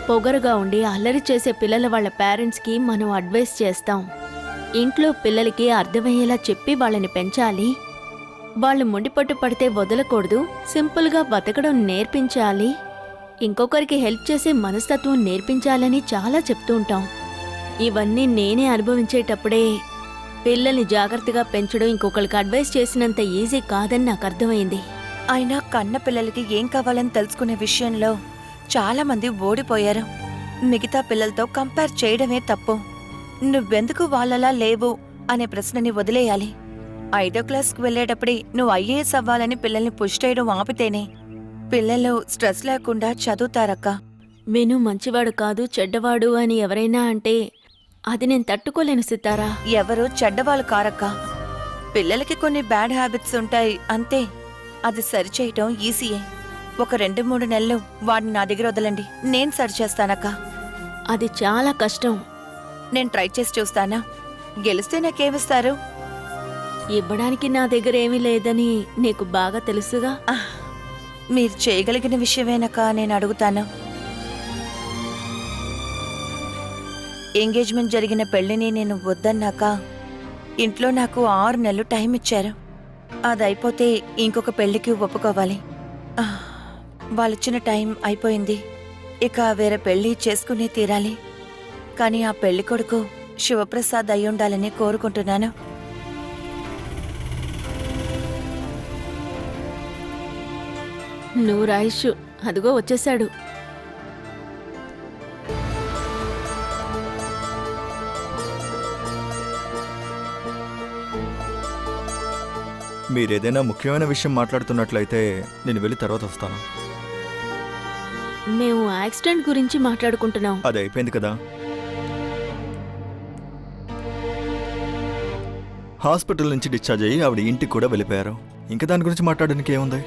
పొగరుగా ఉండి అల్లరి చేసే పిల్లల వాళ్ళ పేరెంట్స్కి మనం అడ్వైస్ చేస్తాం. ఇంట్లో పిల్లలకి అర్థమయ్యేలా చెప్పి వాళ్ళని పెంచాలి. వాళ్ళు మొండిపట్టు పడితే వదలకూడదు. సింపుల్గా బతకడం నేర్పించాలి. ఇంకొకరికి హెల్ప్ చేసే మనస్తత్వం నేర్పించాలని చాలా చెప్తూ ఉంటాం. ఇవన్నీ నేనే అనుభవించేటప్పుడే పిల్లల్ని జాగ్రత్తగా పెంచడం ఇంకొకరికి అడ్వైస్ చేసినంత ఈజీ కాదని నాకు అర్థమైంది. అయినా కన్న పిల్లలకి ఏం కావాలని తెలుసుకునే విషయంలో చాలా మంది ఓడిపోయారు. మిగతా పిల్లలతో కంపేర్ చేయడమే తప్పు. నువ్వెందుకు వాళ్ళలా లేవు అనే ప్రశ్నని వదిలేయాలి. 5వ క్లాస్కి వెళ్లేటప్పుడే నువ్వు ఐఏఎస్ అవ్వాలని పిల్లల్ని పుష్ చేయడం ఆపితేనే పిల్లలు స్ట్రెస్ లేకుండా చదువుతారక్క. వేణు మంచివాడు కాదు చెడ్డవాడు అని ఎవరైనా అంటే అది నేను తట్టుకోలేను సితారా. ఎవరు చెడ్డవాళ్ళు కారక్క. పిల్లలకి కొన్ని బ్యాడ్ హ్యాబిట్స్ ఉంటాయి అంతే. అది సరిచేయటం ఈజీయే. ఒక 2-3 నెలలు వాడిని నా దగ్గర వదలండి, నేను సరిచేస్తానక్క. అది చాలా కష్టం. నేను ట్రై చేసి చూస్తానా? గెలిస్తే నాకేమిస్తారు? ఇవ్వడానికి నా దగ్గర ఏమీ లేదని నీకు బాగా తెలుసుగా. మీరు చేయగలిగిన విషయమేనక్క నేను అడుగుతాను. ఎంగేజ్మెంట్ జరిగిన పెళ్లిని నేను వద్దన్నాక ఇంట్లో నాకు 6 నెలలు టైం ఇచ్చారు. అదైపోతే ఇంకొక పెళ్లికి ఒప్పుకోవాలి. వాళ్ళిచ్చిన టైం అయిపోయింది. ఇక వేరే పెళ్లి చేసుకునే తీరాలి. కానీ ఆ పెళ్లి కొడుకు శివప్రసాద్ అయ్యుండాలని కోరుకుంటున్నాను. నువ్వు రాయిషు అదిగో వచ్చేశాడు. మీరేదైనా ముఖ్యమైన విషయం మాట్లాడుతున్నట్లయితే నేను వెళ్ళి తర్వాత వస్తాను. మేము యాక్సిడెంట్ గురించి మాట్లాడుకుంటున్నాం. అది అయిపోయింది కదా. హాస్పిటల్ నుంచి డిశ్చార్జ్ అయ్యి ఆవిడ ఇంటికి కూడా వెళ్ళిపోయారు. ఇంకా దాని గురించి మాట్లాడడానికి ఏముంది?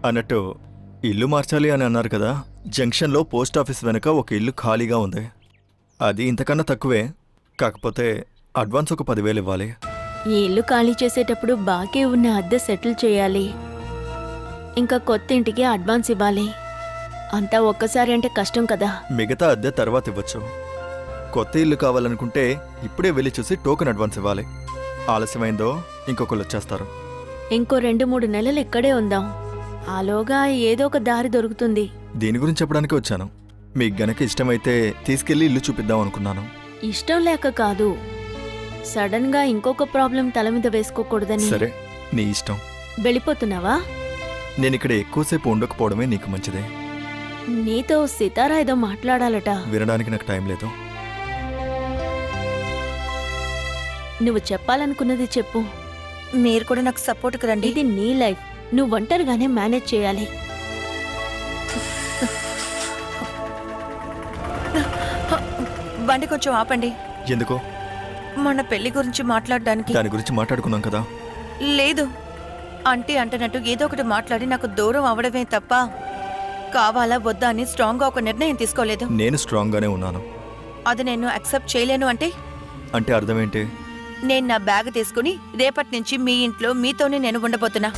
అన్నట్టు ఇల్లు మార్చాలి అని అన్నారు కదా. జంక్షన్లో పోస్ట్ ఆఫీస్ వెనుక ఒక ఇల్లు ఖాళీగా ఉంది. అది ఇంతకన్నా తక్కువే. కాకపోతే అడ్వాన్స్ ఒక 10,000 ఇవ్వాలి. ఈ ఇల్లు ఖాళీ చేసేటప్పుడు బాకీ ఉన్న అద్దె సెటిల్ చేయాలి. ఇంకా కొత్త ఇంటికి అడ్వాన్స్ ఇవ్వాలి. అంతా ఒక్కసారి అంటే కష్టం కదా. మిగతా అద్దె తర్వాత ఇవ్వచ్చు. కొత్త ఇల్లు కావాలనుకుంటే ఇప్పుడే వెళ్ళి చూసి టోకెన్ అడ్వాన్స్ ఇవ్వాలి. ఆలస్యమైందో ఇంకొకరు వచ్చేస్తారు. ఇంకో 2-3 నెలలు ఇక్కడే ఉందాం. ఆలోగా ఏదో ఒక దారి దొరుకుతుంది. దీని గురించి చెప్పడానికి వచ్చాను. మీకు గనక ఇష్టమైతే తీసుకెళ్లి ఇల్లు చూపిద్దాం అనుకున్నాను. ఇష్టం లేక కాదు, సడన్ గా ఇంకొక ప్రాబ్లం తల మీద వేసుకోకూడదని. సరే, నీ ఇష్టం. వెళ్ళిపోతున్నావా? నేనిక్కడ ఎక్కువసేపు ఉండకపోవడమే నీకు మంచిదే. నీతో సితారా ఏదో మాట్లాడాలట. వినడానికి నాకు టైం లేదు. నువ్వు చెప్పాలనుకున్నది చెప్పు. మీరు కూడా నాకు సపోర్ట్కి రండి. ఇది నీ లైఫ్. నువ్వు ఒంటరిగానే మేనేజ్ చేయాలి. బండి కొంచెం ఆపండి. ఎందుకో? మన పెళ్లి గురించి మాట్లాడడానికి. దాని గురించి మాట్లాడుకున్నాం కదా. లేదు, అంటున్నట్టు ఏదో ఒకటి మాట్లాడి నాకు దూరం అవడమే తప్ప కావాలా వద్దా అని స్ట్రాంగ్గా ఒక నిర్ణయం తీసుకోలేదు. నేను స్ట్రాంగ్గానే ఉన్నాను. అది నేను యాక్సెప్ట్ చేయలేను అంటే? అంటే అర్థం ఏంటి? నేను నా బ్యాగ్ తీసుకుని రేపటి నుంచి మీ ఇంట్లో మీతోనే నేను ఉండబోతున్నా.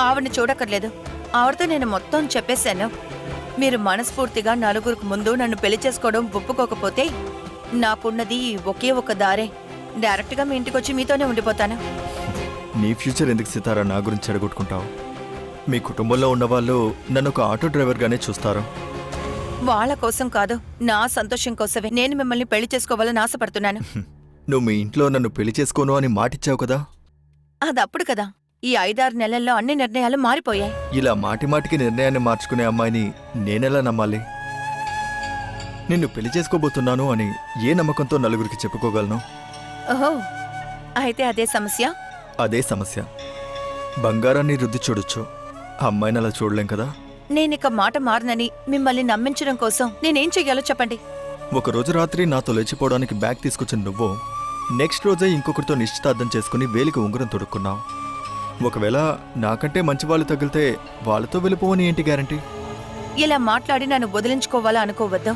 ఆవిడని చూడక్కర్లేదు. ఆవిడతో నేను మొత్తం చెప్పేశాను. మీరు మనస్ఫూర్తిగా నలుగురికి ముందు నన్ను పెళ్లి చేసుకోవడం ఒప్పుకోకపోతే నాకున్నది ఒకే ఒక దారే. డైరెక్ట్గా మీ ఇంటికి వచ్చి మీతోనే ఉండిపోతాను. నీ ఫ్యూచర్ ఎందుకు సితారా నా గురించి అడగొట్టుకుంటావు? మీ కుటుంబంలో ఉన్నవాళ్ళు నన్ను ఒక ఆటో డ్రైవర్గానే చూస్తారు. వాళ్ళ కోసం కాదు, నా సంతోషం కోసమే నేను మిమ్మల్ని పెళ్లి చేసుకోవాలని ఆశపడుతున్నాను. నువ్వు మీ ఇంట్లో నన్ను పెళ్లి చేసుకోను అని మాటిచ్చావు కదా. అదప్పుడు కదా. ఈ 5-6 నెలల్లో అన్ని నిర్ణయాలు మారిపోయాయి. ఇలా మాటిమాటికి నిర్ణయాన్ని మార్చుకునే అమ్మాయిని నేనెలా నమ్మాలి? నిన్ను పెళ్లి చేసుకోబోతున్నాను అని ఏ నమ్మకంతో నలుగురికి చెప్పుకోగలను? ఓహో, అయితే అదే సమస్య. అదే సమస్య. బంగారాన్ని రుద్ది చూడొచ్చు, అమ్మాయిని అలా చూడలేం కదా. నేనిక మాట మారనని మిమ్మల్ని నమ్మించడం కోసం నేనేం చెయ్యాలో చెప్పండి. ఒకరోజు రాత్రి నాతో లేచిపోవడానికి బ్యాగ్ తీసుకొచ్చిన నువ్వు నెక్స్ట్ రోజే ఇంకొకరితో నిశ్చితార్థం చేసుకుని వేలికి ఉంగరం తొడుక్కున్నావు. ఒకవేళ నాకంటే మంచి వాళ్ళు తగిలితే వాళ్ళతో వెళ్ళిపోవని ఏంటి గ్యారంటీ? ఇలా మాట్లాడి నన్ను వదిలించుకోవాలా అనుకోవద్దు.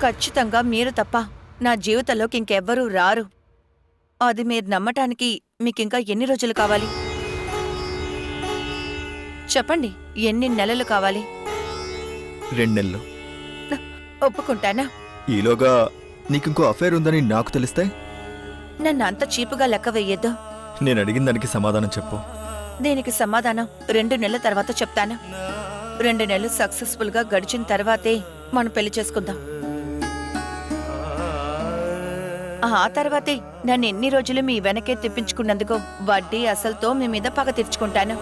ఖచ్చితంగా మీరు తప్ప నా జీవితంలోకి ఇంకెవ్వరూ రారు. అది మీరు నమ్మటానికి మీకింకా ఎన్ని రోజులు కావాలి? చెప్పండి, ఎన్ని నెలలు కావాలి? 2 నెలలు. ఒప్పుకుంటానా? ఈలోగా నీకింకో అఫైర్ ఉందని నాకు తెలిస్తే నన్ను అంత చీపుగా లెక్క వెయ్యొద్దు. నేను అడిగిన దానికి సమాధానం చెప్పు. దీనికి సమాధానం 2 నెలల తర్వాత చెప్తాను. 2 నెలలు సక్సెస్ఫుల్ గా గడిచిన తర్వాతే మనం పెళ్లి చేసుకుందాం. ఆ తర్వాతే నన్ను ఎన్ని రోజులు మీ వెనకే తిప్పించుకున్నందుకు వడ్డీ అసలుతో మీ మీద పగ తీర్చుకుంటాను.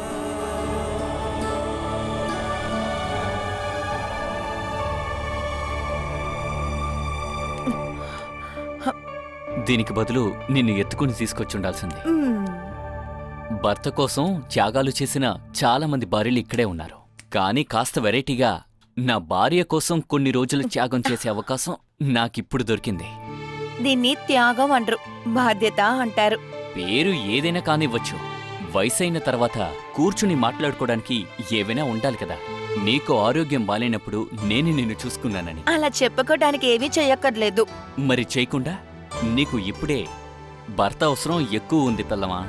దీనికి బదులు నిన్ను ఎత్తుకుని తీసుకొచ్చుండాల్సింది. మ్మ్. భర్త కోసం త్యాగాలు చేసిన చాలా మంది భార్యలు ఇక్కడే ఉన్నారు. కానీ కాస్త వెరైటీగా నా భార్య కోసం కొన్ని రోజులు త్యాగం చేసే అవకాశం నాకిప్పుడు దొరికింది. దీన్ని త్యాగం అంటారు, బాధ్యత అంటారు. పేరు ఏదైనా కానివ్వచ్చు. వయసైన తర్వాత కూర్చుని మాట్లాడుకోవడానికి ఏవైనా ఉండాలి కదా. నీకు ఆరోగ్యం బాలేనప్పుడు నేను నిన్ను చూసుకున్నానని. అలా చెప్పుకోవడానికి ఏమీ చెయ్యక్కర్లేదు. మరి చేయకుండా నీకు ఇప్పుడే భర్త అవసరం ఎక్కువ ఉంది పిల్లమా.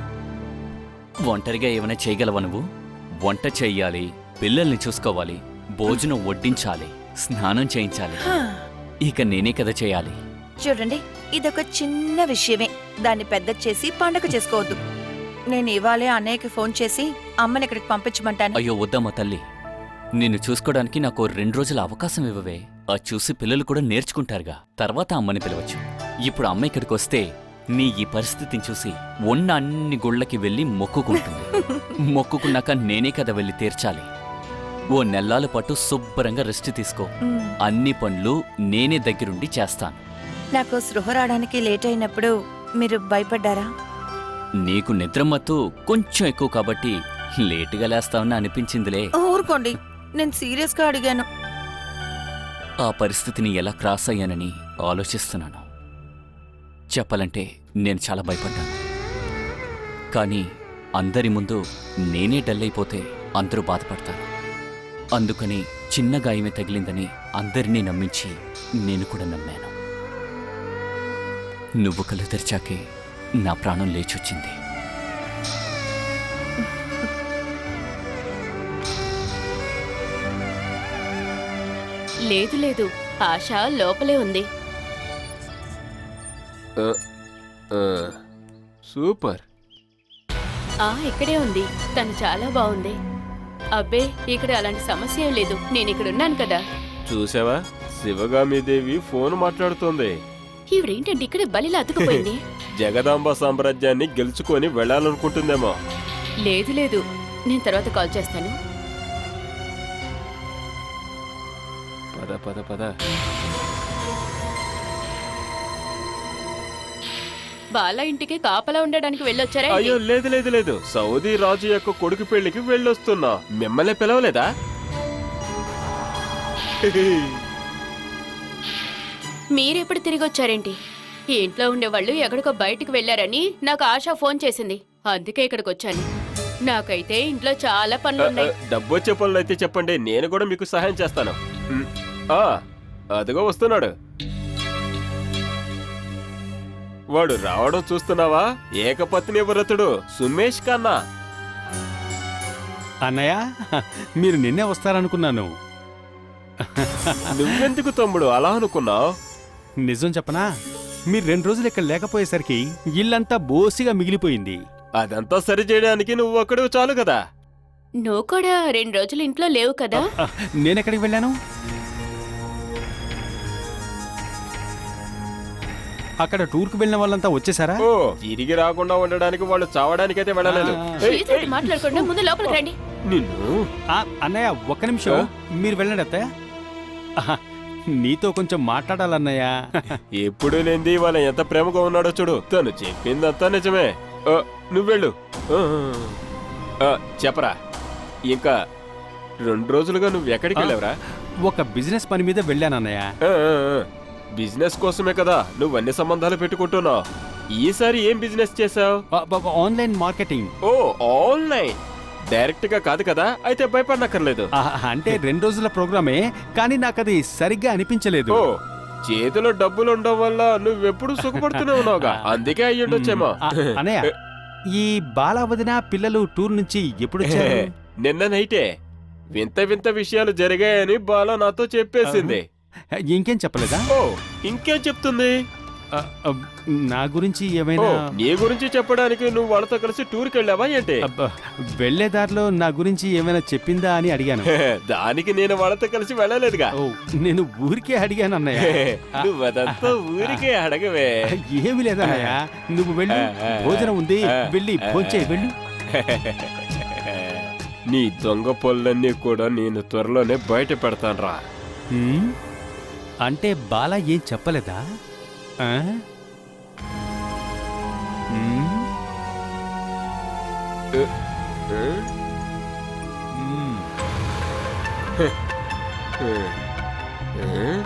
ఒంటరిగా ఏమైనా చేయగలవా నువ్వు? వంట చెయ్యాలి, పిల్లల్ని చూసుకోవాలి, భోజనం వడ్డించాలి, స్నానం చేయించాలి. హా. ఇక నేనే కదా చేయాలి. చూడండి, ఇదొక చిన్న విషయమే. దాన్ని పెద్ద చేసి పండగ చేసుకోవద్దు. నేను ఇవాళే అన్నయ్యకి ఫోన్ చేసి అమ్మని ఇక్కడికి పంపించమంటాను. అయ్యో వద్దమ్మా తల్లి, నిన్ను చూసుకోవడానికి నాకు 2 రోజుల అవకాశం ఇవ్వవే. అది చూసి పిల్లలు కూడా నేర్చుకుంటారుగా. తర్వాత అమ్మని పిలవచ్చు. ఇప్పుడు అమ్మ ఇక్కడికి వస్తే నీ ఈ పరిస్థితిని చూసి ఉన్న అన్ని గుళ్ళకి వెళ్ళి మొక్కుకుంటుంది. మొక్కుకున్నాక నేనే కదా వెళ్ళి తీర్చాలి. ఓ నెల్లాల పాటు శుభ్రంగా రెస్ట్ తీసుకో. మ్మ్. అన్ని పనులు నేనే దగ్గరుండి చేస్తాను. నాకు స్పృహ రావడానికి లేట్ అయినప్పుడు మీరు భయపడ్డారా? నీకు నిద్రమత్తు కొంచెం ఎక్కువ కాబట్టి లేటుగా లేస్తావని అనిపించిందిలే. ఊరుకోండి, నేను సీరియస్ గా అడిగాను. ఆ పరిస్థితిని ఎలా క్రాస్ అయ్యానని ఆలోచిస్తున్నాను. చెప్పాలంటే నేను చాలా భయపడ్డాను. కానీ అందరి ముందు నేనే డల్ అయిపోతే అందరూ బాధపడతారు. అందుకని చిన్న గాయమే తగిలిందని అందరినీ నమ్మించి నేను కూడా నమ్మాను. నువ్వు కళ్ళు తెరిచాకే నా ప్రాణం లేచొచ్చింది. లేదు లేదు, ఆశ లోపలే ఉంది. సూపర్. ఇక్కడే ఉంది. తను చాలా బాగుంది. అబ్బే, ఇక్కడ అలాంటి సమస్య ఏం లేదు. నేను ఇక్కడ ఉన్నాను కదా. చూసావా, శివగామిదేవి ఫోన్ మాట్లాడుతోంది. ఈవిడేంటంటే ఇక్కడే బలిలా అతుకుపోయింది. జగదాంబ సామ్రాజ్యాన్ని గెలుచుకొని వెళ్ళాలనుకుంటుందేమో. లేదు లేదు, నేను తర్వాత కాల్ చేస్తాను. పద పద పద. బాలా ఇంటికి కాపలా ఉండడానికి వెళ్ళొచ్చారా? అయ్యో లేదు లేదు లేదు, సౌదీ రాజు యొక్క కొడుకు పెళ్లికి వెళ్ళొస్తున్నా. మిమ్మల్ని పిలవలేదా? మీరెప్పుడు తిరిగి వచ్చారేంటి? ఈ ఇంట్లో ఉండేవాళ్ళు ఎక్కడికో బయటికి వెళ్లారని నాకు ఆశ ఫోన్ చేసింది. అందుకే ఇక్కడికి వచ్చాను. నాకైతే ఇంట్లో చాలా పనులున్నాయి. డబ్బు వచ్చే పనులు అయితే చెప్పండి, నేను కూడా మీకు సహాయం చేస్తాను. అదిగో వస్తున్నాడు. వాడు రావడం చూస్తున్నావా? ఏకపత్ని వ్రతుడు సుమేష్ కన్నా. అన్నయ్య, మీరు నిన్నే వస్తారనుకున్నాను. నువ్వెందుకు తమ్ముడు అలా అనుకున్నావు? నిజం చెప్పనా, మీరు 2 రోజులు ఇక్కడ లేకపోయేసరికి ఇల్లంతా బోసిగా మిగిలిపోయింది. అదంతా సరి చేయడానికి నువ్వు ఒక్కడు చాలు కదా. నువ్వు కూడా 2 రోజులు ఇంట్లో లేవు కదా? నేనెక్కడికి వెళ్ళాను? అక్కడ టూర్కు వెళ్ళిన వాళ్ళంతా వచ్చేసారా? ఓ, తిరిగి రాకుండా ఉండడానికి వాళ్ళు చావడానికైతే వెళ్ళలేదు. శ్రీజాతి మాట్లాడకుండా ముందు లోపలికి రండి. నిన్ను అన్నయ్య, ఒక్క నిమిషం మీరు వెళ్ళండి అత్తయ్య. నీతో కొంచెం మాట్లాడాలన్నయ్య. ఎప్పుడు లేంది వాళ్ళ ఎంత ప్రేమగా ఉన్నాడో చూడు. తను చెప్పిందంతా నిజమే. నువ్వెళ్ళు. చెప్పరా, ఇంకా 2 రోజులుగా నువ్వు ఎక్కడికి వెళ్ళావురా? ఒక బిజినెస్ పని మీద వెళ్ళానన్నయ్య. బిజినెస్ కోసమే కదా నువ్వు అన్ని సంబంధాలు పెట్టుకుంటున్నావు. ఈసారి ఏం బిజినెస్ చేసావు? Online marketing. ఓ, ఆన్లైన్. డైరెక్ట్ గా కాదు కదా, అయితే భయపడనక్కర్లేదు. అంటే 2 రోజుల ప్రోగ్రామే, కానీ నాకు అది సరిగ్గా అనిపించలేదు. ఓ, చేతిలో డబ్బులు ఉండడం వల్ల నువ్వెప్పుడు సుఖపడుతూనే ఉన్నావుగా, అందుకే అయ్యుండొచ్చేమో. అన్నయ్య, ఈ బాల వదిన పిల్లలు టూర్ నుంచి ఎప్పుడు వచ్చారు? నిన్న నైటే వింత వింత విషయాలు జరిగాయని బాల నాతో చెప్పేసింది. ఇంకేం చెప్పలేదా? ఓ, ఇంకేం చెప్తుంది? ఆ, ఆ, నా గురించి ఓ, ఏమైనా? నీ గురించి చెప్పడానికి నువ్వు వాళ్ళతో కలిసి టూర్కి వెళ్ళావా ఏంటి? అబ్బా, వెళ్లేదారిలో నా గురించి ఏమైనా చెప్పిందా అని అడిగాను. దానికి నేను వాళ్ళతో కలిసి వెళ్ళలేదుగా. ఓ, నేను ఊరికే అడిగాను అన్నయ్య. నువ్వు అదంతా ఊరికే అడగవే. ఏమి లేదా అన్నయ్య, నువ్వు వెళ్ళు, భోజనం ఉంది, వెళ్ళి భోంచే వెళ్ళు. నీ దొంగ పళ్ళన్నీ కూడా నేను త్వరలోనే బయట పెడతానురా. హ్మ్? అంటే బాల ఏం చెప్పలేదా? ఆ? హ్మ్? హ్మ్.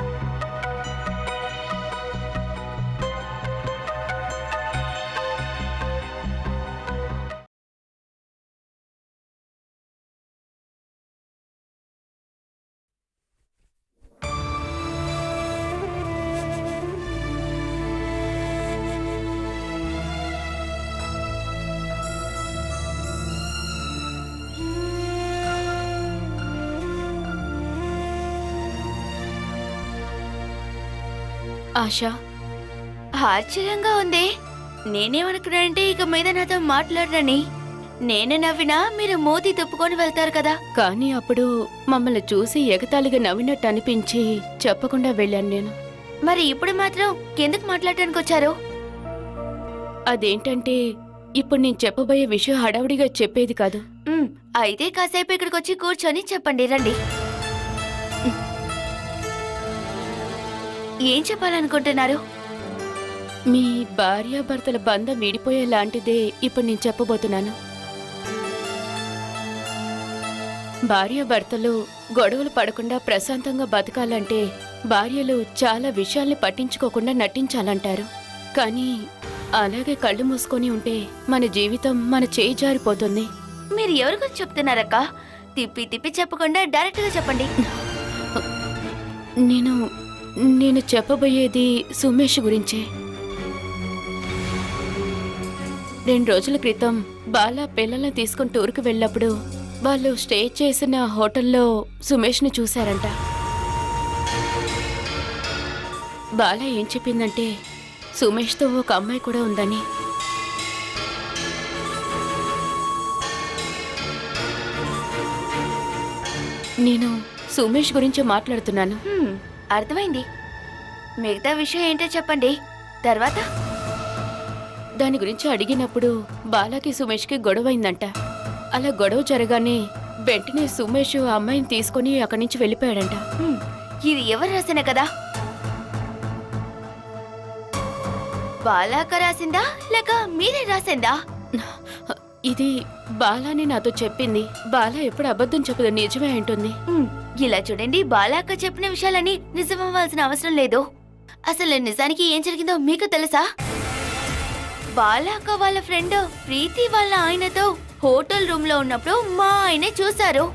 ఆశ, ఆశ్చర్యంగా ఉంది. నేనేమనుకున్నానంటే ఇక మీద నాతో మాట్లాడరని. నేను నవ్వినా మీరు మూతి తిప్పుకొని వెళ్తారు కదా. కానీ అప్పుడు మమ్మల్ని చూసి ఎగతాళిగా నవ్వినట్టు అనిపించి చెప్పకుండా వెళ్ళాను నేను. మరి ఇప్పుడు మాత్రం ఎందుకు మాట్లాడటానికి వచ్చారు? అదేంటంటే ఇప్పుడు నేను చెప్పబోయే విషయం హడావుడిగా చెప్పేది కాదు. అయితే కాసేపు ఇక్కడికి వచ్చి కూర్చొని చెప్పండి, రండి. ఏం చెప్పాలనుకుంటున్నారు? మీ భార్యాభర్తల బంధం విడిపోయేలాంటిదే ఇప్పుడు నేను చెప్పబోతున్నాను. భార్యాభర్తలు గొడవలు పడకుండా ప్రశాంతంగా బతకాలంటే భార్యలు చాలా విషయాల్ని పట్టించుకోకుండా నటించాలంటారు. కానీ అలాగే కళ్ళు మూసుకొని ఉంటే మన జీవితం మన చేయి జారిపోతుంది. మీరు ఎవరి గురించి చెప్తున్నారక్క? తిప్పి తిప్పి చెప్పకుండా డైరెక్ట్గా చెప్పండి. నేను చెప్పబోయేది సుమేష్ గురించే. 2 రోజుల క్రితం బాలా పిల్లల్ని తీసుకుని టూర్కి వెళ్ళినప్పుడు వాళ్ళు స్టే చేసిన హోటల్లో సుమేష్ని చూశారంట. బాలా ఏం చెప్పిందంటే సుమేష్తో ఒక అమ్మాయి కూడా ఉందని. నేను సుమేష్ గురించి మాట్లాడుతున్నాను. అర్థమైంది. మిగతా విషయం ఏంటో చెప్పండి. తర్వాత దాని గురించి అడిగినప్పుడు బాలాకి సుమేష్కి గొడవైందంట. అలా గొడవ జరగానే వెంటనే సుమేష్ ఆ అమ్మాయిని తీసుకుని అక్కడి నుంచి వెళ్ళిపోయాడంట. ఇది ఎవరు రాసిన కదా? బాలాక రాసిందా లేక మీరే రాసిందా? ఇది బాలాని నాతో చెప్పింది. బాలా ఎప్పుడు అబద్ధం చెప్పదు, నిజమే అంటుంది. ఇలా చూడండి, బాలాక చెప్పిన విషయాలని నిజమవ్వాల్సిన అవసరం లేదు. అసలు నిజానికి ఏం జరిగిందో మీకు తెలుసా? బాలాక వాళ్ళ ఫ్రెండ్ ప్రీతి వాళ్ళ ఆయనతో హోటల్ రూమ్ లో ఉన్నప్పుడు మా ఆయనే చూశారు.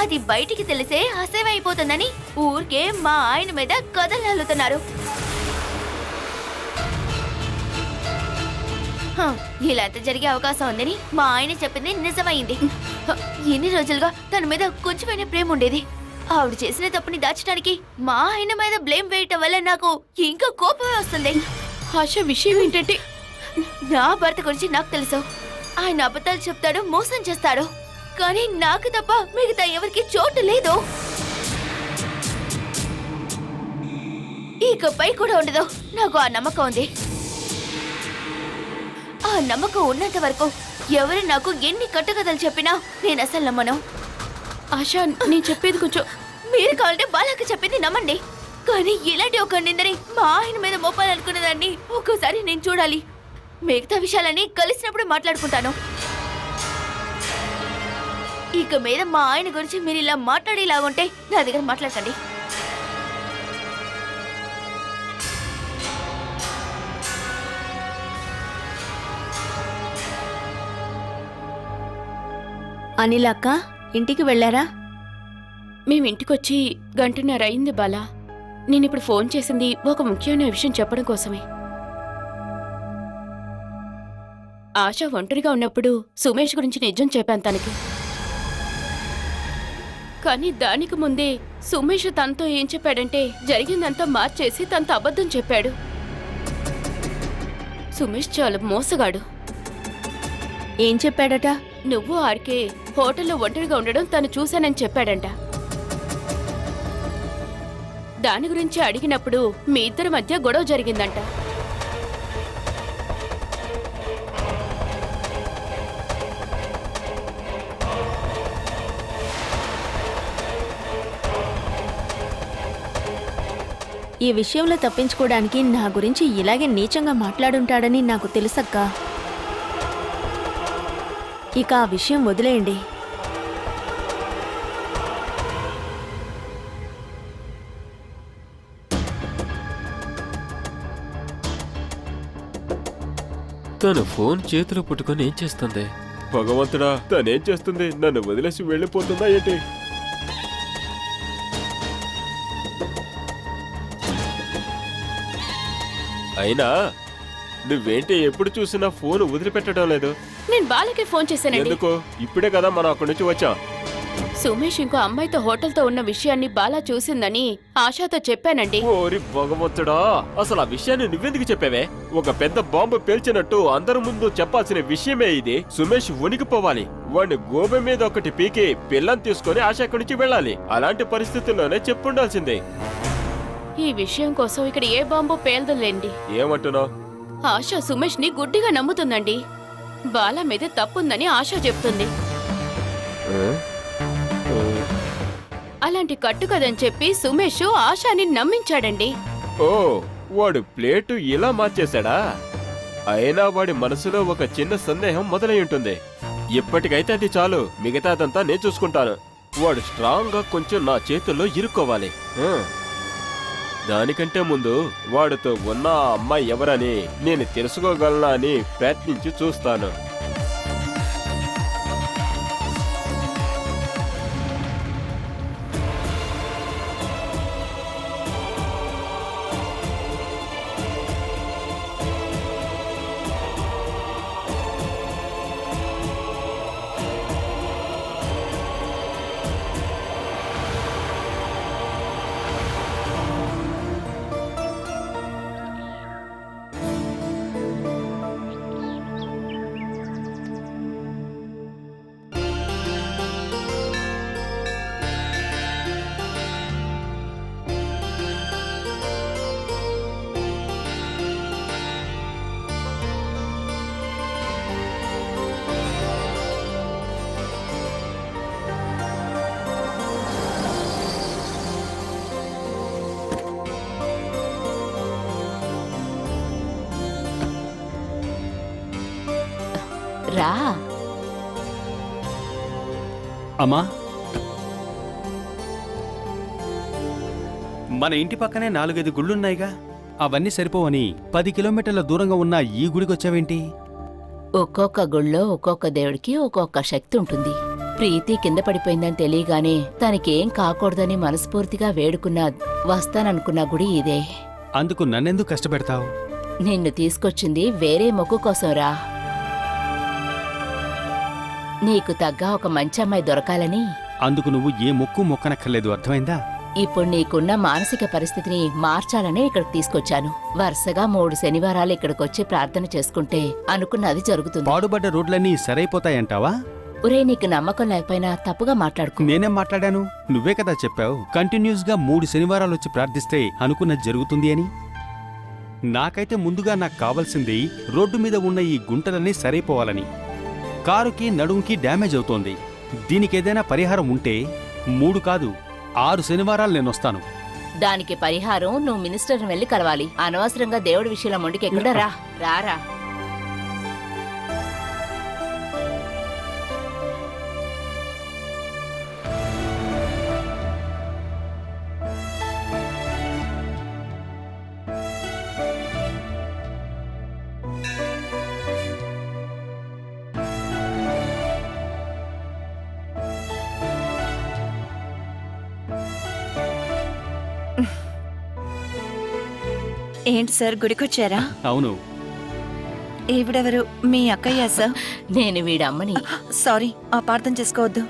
అది బయటికి తెలిసే అసేవైపోతుందని ఊరికే మా ఆయన మీద కథలు అల్లుతున్నారు. ఇలా జరిగే అవకాశం ఉందని మా ఆయన చెప్పింది నిజమైంది. ఎన్ని రోజులుగా తన మీద కొంచెమైనా ప్రేమ ఉండేది. ఆవిడ చేసిన తప్పుని దాచడానికి మా ఆయన మీద బ్లేమ్ వేయటం వల్ల నాకు ఇంకా కోపమే వస్తుంది. ఆశ, విషయం ఏంటంటే నా భర్త గురించి నాకు తెలుసు. ఆయన అబద్ధాలు చెప్తాడు, మోసం చేస్తాడు. కానీ నాకు తప్ప మిగతా ఎవరికి చోటు లేదు. ఇకపై కూడా ఉండదు. నాకు ఆ నమ్మకం ఉంది. ఆ నమ్మకం ఉన్నంత వరకు ఎవరు నాకు ఎన్ని కట్టుకథలు చెప్పినా నేను అసలు నమ్మను. ఆశా, నేను చెప్పేది కొంచెం మీరు కావాలంటే బాలాకి చెప్పింది నమ్మండి. కానీ ఇలాంటి ఒక నిందని మా ఆయన మీద మోపాలనుకున్నదాన్ని ఒక్కోసారి నేను చూడాలి. మిగతా విషయాలన్నీ కలిసినప్పుడు మాట్లాడుకుంటాను. ఇక మీద మా ఆయన గురించి మీరు ఇలా మాట్లాడేలాగుంటే నా దగ్గర మాట్లాడకండి. అనిల్ అక్క ఇంటికి వెళ్ళారా? మేమింటికొచ్చి గంటన్నర అయింది బాలా. నేనిప్పుడు ఫోన్ చేసింది ఒక ముఖ్యమైన విషయం చెప్పడం కోసమే. ఆశ ఒంటరిగా ఉన్నప్పుడు సుమేష్ గురించి నిజం చెప్పాను తనకి. కానీ దానికి ముందే సుమేష్ తనతో ఏం చెప్పాడంటే జరిగిందంతా మార్చేసి తనతో అబద్ధం చెప్పాడు. సుమేష్ చాలా మోసగాడు. ఏం చెప్పాడట? నువ్వు ఆర్కే హోటల్లో ఒంటరిగా ఉండడం తను చూశానని చెప్పాడంట. దాని గురించి అడిగినప్పుడు మీ ఇద్దరి మధ్య గొడవ జరిగిందంట. ఈ విషయంలో తప్పించుకోవడానికి నా గురించి ఇలాగే నీచంగా మాట్లాడుంటాడని నాకు తెలుసక్కా. ఇక ఆ విషయం వదిలేయండి. తను ఫోన్ చేతిలో పుట్టుకొని ఏం చేస్తుంది? భగవంతుడా, తనేం చేస్తుంది? నన్ను వదిలేసి వెళ్ళిపోతుందా ఏంటి? అయినా నువ్వేంటి ఎప్పుడు చూసినా ఫోన్ వదిలిపెట్టడం లేదు? నేను బాలకే ఫోన్ చేశానండి. ఎందుకు? ఇప్పుడే కదా మనం అక్కడి నుంచి వచ్చాం. సుమేష్ ఇంకో అమ్మాయితో హోటల్తో ఉన్న విషయాన్ని బాలా చూసిందని ఆశాతో చెప్పానండి. ఓరి భగవంతుడా, అసలు ఆ విషయాన్ని నువ్వెందుకు చెప్పావే? ఒక పెద్ద బాంబు పేల్చినట్టు అందరి ముందు చెప్పాల్సిన విషయమే ఇది. సుమేష్ వణికిపోవాలి. వాడిని గోబె మీద ఒకటి పీకి పిల్లని తీసుకొని ఆశ అక్కడి నుంచి వెళ్ళాలి. అలాంటి పరిస్థితుల్లోనే చెప్పుండాల్సిందే. ఈ విషయం కోసం ఇక్కడ ఏ బాంబు పేల్దలేండి. ఏమంటున్నావు? ఆశ సుమేష్ ని గుడ్డిగా నమ్ముతుందండి. బాలా మీద తప్పుందని ఆశ చెప్తుంది. అలాంటి కట్టు కదని చెప్పి సుమేష్ ఆశాని నమ్మించాడండి. ఓ, వాడు ప్లేటు ఇలా మార్చేశాడా? అయినా వాడి మనసులో ఒక చిన్న సందేహం మొదలై ఉంటుంది. ఇప్పటికైతే అది చాలు, మిగతాదంతా నేను చూసుకుంటాను. వాడు స్ట్రాంగ్ గా కొంచెం నా చేతుల్లో ఇరుక్కోవాలి. దానికంటే ముందు వాడితో ఉన్న ఆ అమ్మాయి ఎవరని నేను తెలుసుకోగలనా అని ప్రయత్నించి చూస్తాను. రా. అమ్మా, మన ఇంటి పక్కనే 4-5 గుళ్ళున్నాయిగా, అవన్నీ సరిపోవని 10 కిలోమీటర్ల దూరంగా ఉన్న ఈ గుడికొచ్చావేంటి? ఒక్కొక్క గుళ్ళో ఒక్కొక్క దేవుడికి ఒక్కొక్క శక్తి ఉంటుంది. ప్రీతి కింద పడిపోయిందని తెలియగానే తనకేం కాకూడదని మనస్ఫూర్తిగా వేడుకున్నా వస్తాననుకున్న గుడి ఇదే. అందుకు నన్నెందుకు కష్టపెడతావు? నిన్ను తీసుకొచ్చింది వేరే మొక్కు కోసం రా. నీకు తగ్గ ఒక మంచి అమ్మాయి దొరకాలని. అందుకు నువ్వు ఏ మొక్కు మొక్కనక్కర్లేదు, అర్థమైందా? ఇప్పుడు నీకున్న మానసిక పరిస్థితిని మార్చాలనే ఇక్కడికి తీసుకొచ్చాను. వరుసగా 3 శనివారాలు ఇక్కడికొచ్చి ప్రార్థన చేసుకుంటే అనుకున్నది జరుగుతుంది. పాడుబడ్డ రోడ్లన్నీ సరైపోతాయంటావా? ఒరే, నీకు నమ్మకం లేకపోయినా తప్పుగా మాట్లాడుకో. నేనేం మాట్లాడాను? నువ్వే కదా చెప్పావు కంటిన్యూస్ గా 3 శనివారాలొచ్చి ప్రార్థిస్తే అనుకున్నది జరుగుతుంది అని. నాకైతే ముందుగా నాకు కావాల్సింది రోడ్డు మీద ఉన్న ఈ గుంటలన్నీ సరైపోవాలని. కారుకి నడుంకి డ్యామేజ్ అవుతోంది. దీనికేదైనా పరిహారం ఉంటే 3 కాదు 6 శనివారాలు నేనొస్తాను. దానికి పరిహారం నువ్వు మినిస్టర్ని వెళ్ళి కలవాలి. అనవసరంగా దేవుడి విషయంలో మొండికెక్కడ రా. రారా. ఏంటి సార్ గుడికొచ్చారా? అవును. ఈవిడెవరు? మీ అక్కయ్య సార్? నేను వీడమ్మని. సారీ, అపార్థం చేసుకోవద్దు.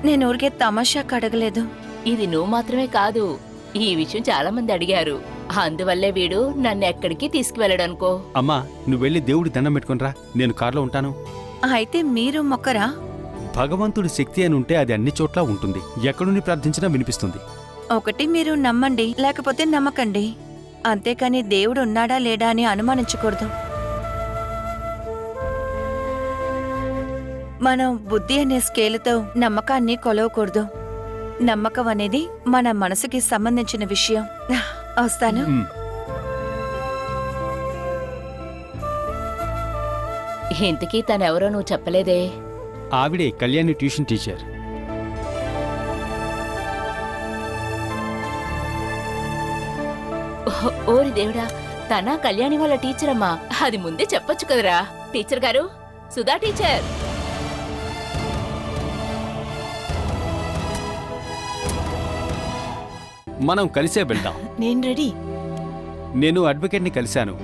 నేను ఊరికే తమాషాకు అడగలేదు. ఇది నువ్వు మాత్రమే కాదు, ఈ విషయం చాలా మంది అడిగారు. అందువల్లే వీడు నన్ను ఎక్కడికి తీసుకువెళ్ళడనుకో. అమ్మా, నువ్వు వెళ్ళి దేవుడి దండం పెట్టుకునిరా, నేను కారులో ఉంటాను. అయితే మీరు మొక్కరా? భగవంతుడి శక్తి అని ఉంటే అది అన్ని చోట్ల ఉంటుంది. ఎక్కడుండి ప్రార్థించినా వినిపిస్తుంది. ఒకటి మీరు నమ్మండి, లేకపోతే నమ్మకండి. అంతేకాని దేవుడు ఉన్నాడా లేడా అని అనుమానించకూడదు. మనం బుద్ధి అనే స్కేలుతో నమ్మకాన్ని కొలవకూడదు. నమ్మకం అనేది మన మనసుకి సంబంధించిన విషయం. వస్తాను. ఉమ్. ఇంతకీ తనెవరో నువ్వు చెప్పలేదే. ఆవిడే కళ్యాణి ట్యూషన్ టీచర్. ఓరి దేవుడా, తన కళ్యాణి వాళ్ళ టీచర్ అమ్మా. అది ముందే చెప్పొచ్చు కదరా. టీచర్ గారు, సుధా టీచర్. మనం కలిసే వెళ్దాం. నేను రెడీ. నేను అడ్వకేట్ని కలిశాను.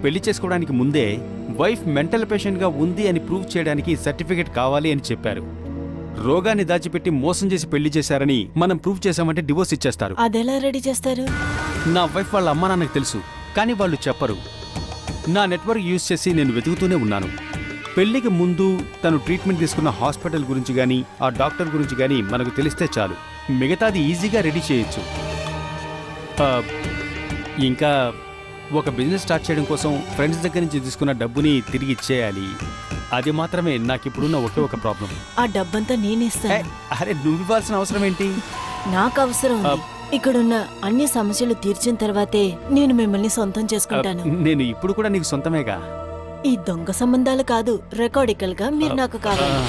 పెళ్లి చేసుకోవడానికి ముందే వైఫ్ మెంటల్ పేషెంట్గా ఉంది అని ప్రూవ్ చేయడానికి సర్టిఫికేట్ కావాలి అని చెప్పారు. రోగాన్ని దాచిపెట్టి మోసం చేసి పెళ్లి చేశారని మనం ప్రూవ్ చేశామంటే డివోర్స్ ఇచ్చేస్తారు. అదెలా రెడీ చేస్తారు? నా వైఫ్ వాళ్ళ అమ్మా నాన్నకు తెలుసు, కానీ వాళ్ళు చెప్పరు. నా నెట్వర్క్ యూజ్ చేసి నేను వెతుకుతూనే ఉన్నాను. పెళ్లికి ముందు తను ట్రీట్మెంట్ తీసుకున్న హాస్పిటల్ గురించి కానీ ఆ డాక్టర్ గురించి కానీ మనకు తెలిస్తే చాలు, మిగతాది ఈజీగా రెడీ చేయొచ్చు. ఇంకా ఒక బిజినెస్ స్టార్ట్ చేయడం కోసం ఫ్రెండ్స్ దగ్గర నుంచి తీసుకున్న డబ్బుని తిరిగి ఇచ్చేయాలి. అది మాత్రమే నాకిప్పుడున్న ఒకే ఒక ప్రాబ్లం. ఆ డబ్బంతా నేనేస్తాను. అరే, నువ్వు ఇవ్వాల్సిన అవసరం ఏంటి? నాకు అవసరం ఉంది. ఇక్కడున్న అన్ని సమస్యలు తీర్చిన తర్వాతే నేను మిమ్మల్ని సొంతం చేసుకుంటాను. నేను ఇప్పుడు కూడా నీకు సొంతమేగా. ఈ దొంగ సంబంధాలు కాదు, రికార్డికల్ గా మీరు నాకు కావాలి.